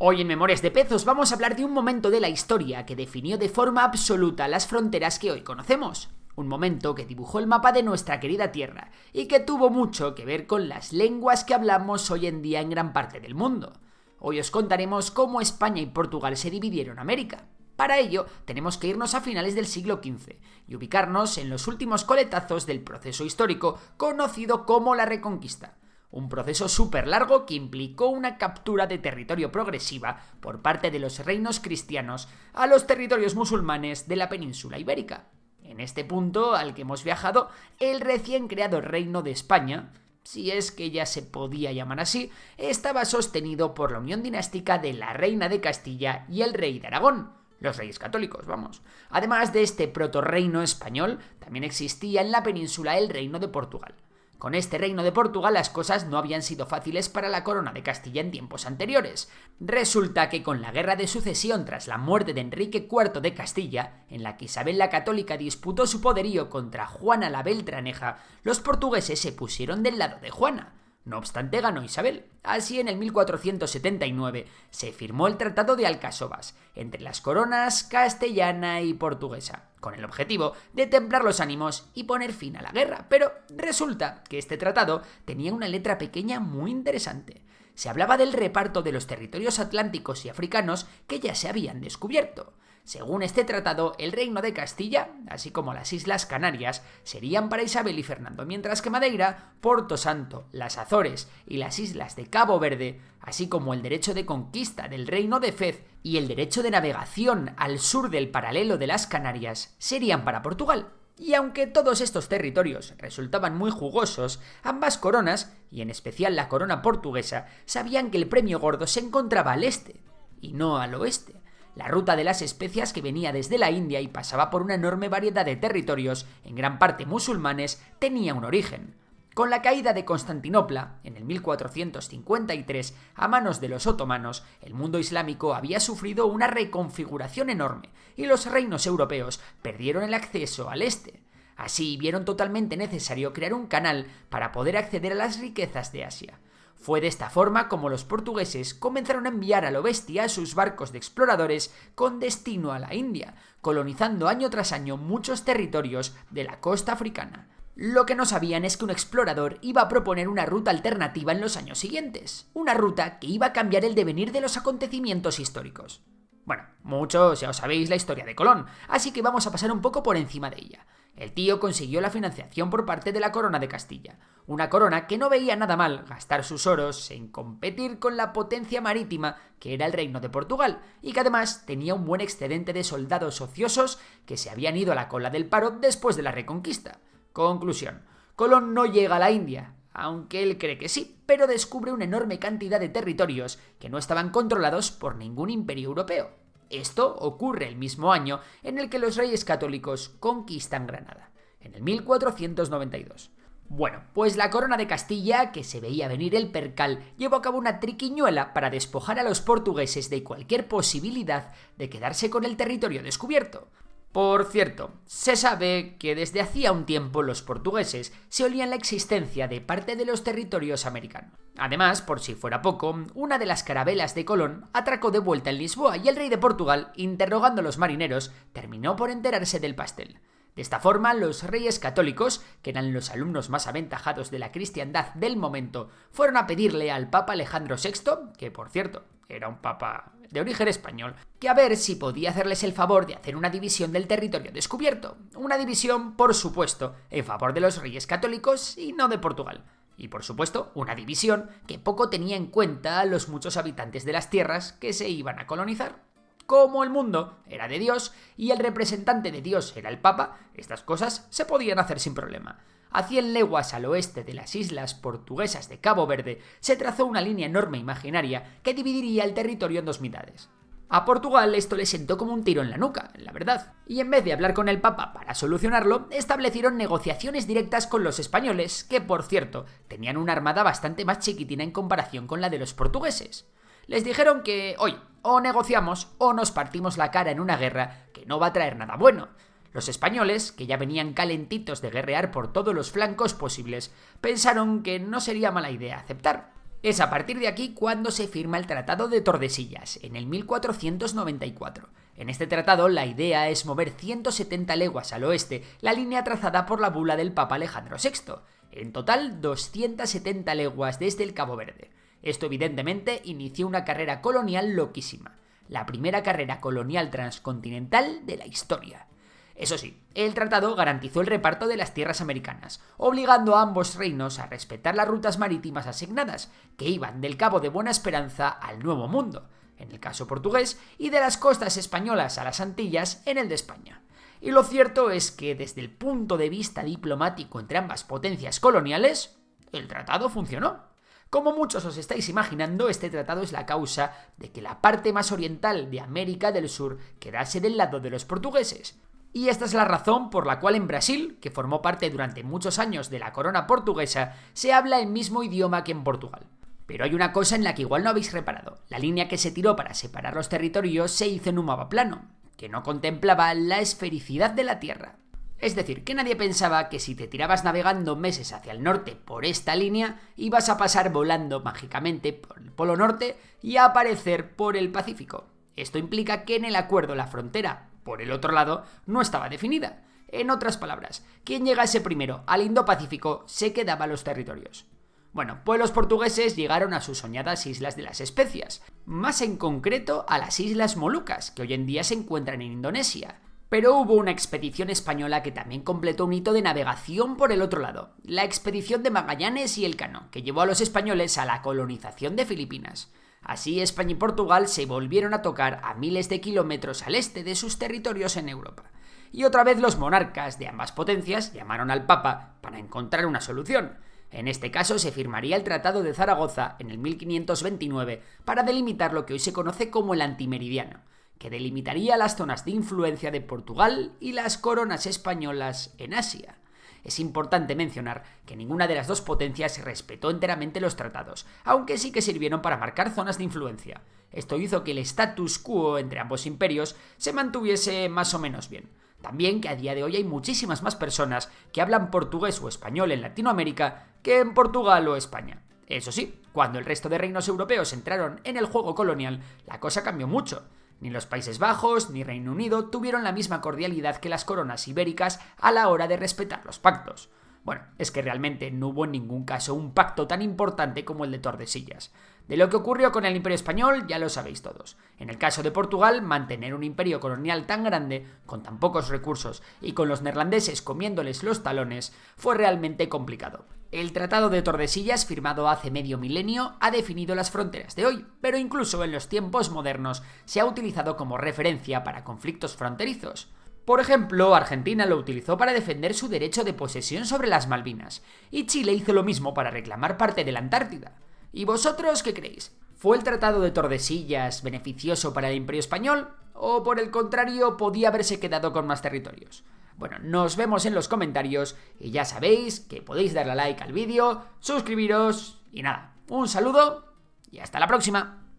Hoy en Memorias de Pez os vamos a hablar de un momento de la historia que definió de forma absoluta las fronteras que hoy conocemos. Un momento que dibujó el mapa de nuestra querida tierra y que tuvo mucho que ver con las lenguas que hablamos hoy en día en gran parte del mundo. Hoy os contaremos cómo España y Portugal se dividieron América. Para ello, tenemos que irnos a finales del siglo XV y ubicarnos en los últimos coletazos del proceso histórico conocido como la Reconquista. Un proceso súper largo que implicó una captura de territorio progresiva por parte de los reinos cristianos a los territorios musulmanes de la península ibérica. En este punto al que hemos viajado, el recién creado Reino de España, si es que ya se podía llamar así, estaba sostenido por la unión dinástica de la reina de Castilla y el rey de Aragón. Los reyes católicos, vamos. Además de este protorreino español, también existía en la península el reino de Portugal. Con este reino de Portugal las cosas no habían sido fáciles para la corona de Castilla en tiempos anteriores. Resulta que con la guerra de sucesión tras la muerte de Enrique IV de Castilla, en la que Isabel la Católica disputó su poderío contra Juana la Beltraneja, los portugueses se pusieron del lado de Juana. No obstante, ganó Isabel. Así, en el 1479 se firmó el Tratado de Alcasovas entre las coronas castellana y portuguesa, con el objetivo de templar los ánimos y poner fin a la guerra. Pero resulta que este tratado tenía una letra pequeña muy interesante. Se hablaba del reparto de los territorios atlánticos y africanos que ya se habían descubierto. Según este tratado, el reino de Castilla, así como las Islas Canarias, serían para Isabel y Fernando, mientras que Madeira, Porto Santo, las Azores y las islas de Cabo Verde, así como el derecho de conquista del reino de Fez y el derecho de navegación al sur del paralelo de las Canarias, serían para Portugal. Y aunque todos estos territorios resultaban muy jugosos, ambas coronas, y en especial la corona portuguesa, sabían que el premio gordo se encontraba al este, y no al oeste. La ruta de las especias que venía desde la India y pasaba por una enorme variedad de territorios, en gran parte musulmanes, tenía un origen. Con la caída de Constantinopla, en el 1453, a manos de los otomanos, el mundo islámico había sufrido una reconfiguración enorme y los reinos europeos perdieron el acceso al este. Así vieron totalmente necesario crear un canal para poder acceder a las riquezas de Asia. Fue de esta forma como los portugueses comenzaron a enviar a lo bestia a sus barcos de exploradores con destino a la India, colonizando año tras año muchos territorios de la costa africana. Lo que no sabían es que un explorador iba a proponer una ruta alternativa en los años siguientes, una ruta que iba a cambiar el devenir de los acontecimientos históricos. Bueno, muchos ya os sabéis la historia de Colón, así que vamos a pasar un poco por encima de ella. El tío consiguió la financiación por parte de la corona de Castilla, una corona que no veía nada mal gastar sus oros en competir con la potencia marítima que era el reino de Portugal, y que además tenía un buen excedente de soldados ociosos que se habían ido a la cola del paro después de la Reconquista. Conclusión: Colón no llega a la India, aunque él cree que sí, pero descubre una enorme cantidad de territorios que no estaban controlados por ningún imperio europeo. Esto ocurre el mismo año en el que los reyes católicos conquistan Granada, en el 1492. Bueno, pues la corona de Castilla, que se veía venir el percal, llevó a cabo una triquiñuela para despojar a los portugueses de cualquier posibilidad de quedarse con el territorio descubierto. Por cierto, se sabe que desde hacía un tiempo los portugueses se olían la existencia de parte de los territorios americanos. Además, por si fuera poco, una de las carabelas de Colón atracó de vuelta en Lisboa y el rey de Portugal, interrogando a los marineros, terminó por enterarse del pastel. De esta forma, los reyes católicos, que eran los alumnos más aventajados de la cristiandad del momento, fueron a pedirle al papa Alejandro VI, que por cierto era un papa de origen español, que a ver si podía hacerles el favor de hacer una división del territorio descubierto. Una división, por supuesto, en favor de los reyes católicos y no de Portugal. Y por supuesto, una división que poco tenía en cuenta a los muchos habitantes de las tierras que se iban a colonizar. Como el mundo era de Dios y el representante de Dios era el Papa, estas cosas se podían hacer sin problema. A 100 leguas al oeste de las islas portuguesas de Cabo Verde se trazó una línea enorme imaginaria que dividiría el territorio en dos mitades. A Portugal esto le sentó como un tiro en la nuca, la verdad, y en vez de hablar con el Papa para solucionarlo, establecieron negociaciones directas con los españoles, que por cierto, tenían una armada bastante más chiquitina en comparación con la de los portugueses. Les dijeron que, oye, o negociamos o nos partimos la cara en una guerra que no va a traer nada bueno. Los españoles, que ya venían calentitos de guerrear por todos los flancos posibles, pensaron que no sería mala idea aceptar. Es a partir de aquí cuando se firma el Tratado de Tordesillas, en el 1494. En este tratado la idea es mover 170 leguas al oeste la línea trazada por la bula del Papa Alejandro VI, en total 270 leguas desde el Cabo Verde. Esto evidentemente inició una carrera colonial loquísima, la primera carrera colonial transcontinental de la historia. Eso sí, el tratado garantizó el reparto de las tierras americanas, obligando a ambos reinos a respetar las rutas marítimas asignadas, que iban del Cabo de Buena Esperanza al Nuevo Mundo, en el caso portugués, y de las costas españolas a las Antillas, en el de España. Y lo cierto es que desde el punto de vista diplomático entre ambas potencias coloniales, el tratado funcionó. Como muchos os estáis imaginando, este tratado es la causa de que la parte más oriental de América del Sur quedase del lado de los portugueses. Y esta es la razón por la cual en Brasil, que formó parte durante muchos años de la corona portuguesa, se habla el mismo idioma que en Portugal. Pero hay una cosa en la que igual no habéis reparado. La línea que se tiró para separar los territorios se hizo en un mapa plano, que no contemplaba la esfericidad de la Tierra. Es decir, que nadie pensaba que si te tirabas navegando meses hacia el norte por esta línea, ibas a pasar volando mágicamente por el Polo Norte y a aparecer por el Pacífico. Esto implica que en el acuerdo la frontera por el otro lado no estaba definida. En otras palabras, quien llegase primero al Indo-Pacífico se quedaba los territorios. Bueno, pues los portugueses llegaron a sus soñadas Islas de las Especias, más en concreto a las Islas Molucas, que hoy en día se encuentran en Indonesia. Pero hubo una expedición española que también completó un hito de navegación por el otro lado, la expedición de Magallanes y Elcano, que llevó a los españoles a la colonización de Filipinas. Así España y Portugal se volvieron a tocar a miles de kilómetros al este de sus territorios en Europa. Y otra vez los monarcas de ambas potencias llamaron al Papa para encontrar una solución. En este caso se firmaría el Tratado de Zaragoza en el 1529 para delimitar lo que hoy se conoce como el antimeridiano, que delimitaría las zonas de influencia de Portugal y las coronas españolas en Asia. Es importante mencionar que ninguna de las dos potencias respetó enteramente los tratados, aunque sí que sirvieron para marcar zonas de influencia. Esto hizo que el status quo entre ambos imperios se mantuviese más o menos bien. También que a día de hoy hay muchísimas más personas que hablan portugués o español en Latinoamérica que en Portugal o España. Eso sí, cuando el resto de reinos europeos entraron en el juego colonial, la cosa cambió mucho. Ni los Países Bajos ni Reino Unido tuvieron la misma cordialidad que las coronas ibéricas a la hora de respetar los pactos. Bueno, es que realmente no hubo en ningún caso un pacto tan importante como el de Tordesillas. De lo que ocurrió con el Imperio Español ya lo sabéis todos. En el caso de Portugal, mantener un imperio colonial tan grande, con tan pocos recursos y con los neerlandeses comiéndoles los talones, fue realmente complicado. El Tratado de Tordesillas, firmado hace medio milenio, ha definido las fronteras de hoy, pero incluso en los tiempos modernos se ha utilizado como referencia para conflictos fronterizos. Por ejemplo, Argentina lo utilizó para defender su derecho de posesión sobre las Malvinas, y Chile hizo lo mismo para reclamar parte de la Antártida. ¿Y vosotros qué creéis? ¿Fue el Tratado de Tordesillas beneficioso para el Imperio Español? ¿O por el contrario podía haberse quedado con más territorios? Bueno, nos vemos en los comentarios y ya sabéis que podéis darle a like al vídeo, suscribiros y nada, un saludo y hasta la próxima.